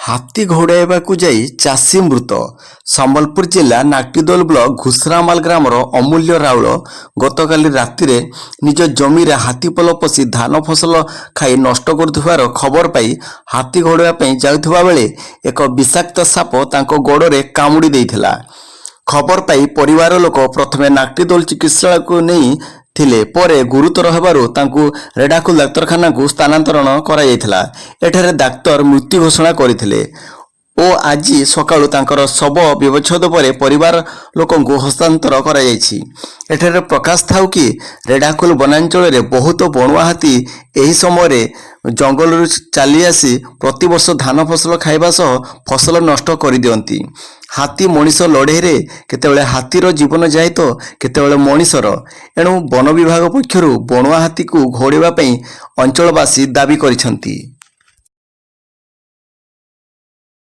ହାତୀ ଘଉଡ଼ାଇବାକୁ ଯାଇ ଚାଷୀ ମୃତ। ସମ୍ବଲପୁର ଜିଲ୍ଲା ନାକ୍ଟିଦୋଲ ବ୍ଲକ ଘୁଷୁରାମାଲ ଗ୍ରାମର ଅମୂଲ୍ୟ ରାଉଳ ଗତକାଲି ରାତିରେ ନିଜ ଜମିରେ ହାତୀପଲ ପଶି ଧାନ ଫସଲ ଖାଇ ନଷ୍ଟ କରୁଥିବାର ଖବର ପାଇ ହାତୀ ଘଉଡ଼ାଇବା ପାଇଁ ଯାଉଥିବା ବେଳେ ଏକ ବିଷାକ୍ତ ସାପ ତାଙ୍କ ଗୋଡ଼ରେ କାମୁଡ଼ି ଦେଇଥିଲା। ଖବର ପାଇ ପରିବାର ଲୋକ ପ୍ରଥମେ ନାକ୍ଟିଦୋଲ ଚିକିତ୍ସାଳୟକୁ ନେଇ ଥିଲେ, ପରେ ଗୁରୁତର ହେବାରୁ ତାଙ୍କୁ ରେଢ଼ାଖୋଲ ଡାକ୍ତରଖାନାକୁ ସ୍ଥାନାନ୍ତରଣ କରାଯାଇଥିଲା। ଏଠାରେ ଡାକ୍ତର ମୃତ୍ୟୁ ଘୋଷଣା କରିଥିଲେ ଓ ଆଜି ସକାଳୁ ତାଙ୍କର ଶବ ବ୍ୟବଚ୍ଛେଦ ପରେ ପରିବାର ଲୋକଙ୍କୁ ହସ୍ତାନ୍ତର କରାଯାଇଛି। ଏଠାରେ ପ୍ରକାଶ ଥାଉ କି ରେଢ଼ାଖୋଲ ବନାଞ୍ଚଳରେ ବହୁତ ବଣୁଆ ହାତୀ ଏହି ସମୟରେ ଜଙ୍ଗଲରୁ ଚାଲି ଆସି ପ୍ରତିବର୍ଷ ଧାନ ଫସଲ ଖାଇବା ସହ ଫସଲ ନଷ୍ଟ କରିଦିଅନ୍ତି। ହାତୀ ମଣିଷ ଲଢ଼େଇରେ କେତେବେଳେ ହାତୀର ଜୀବନ ଯାଏ ତ କେତେବେଳେ ମଣିଷର। ଏଣୁ ବନ ବିଭାଗ ପକ୍ଷରୁ ବଣୁଆ ହାତୀକୁ ଘଉଡ଼ାଇବା ପାଇଁ ଅଞ୍ଚଳବାସୀ ଦାବି କରିଛନ୍ତି।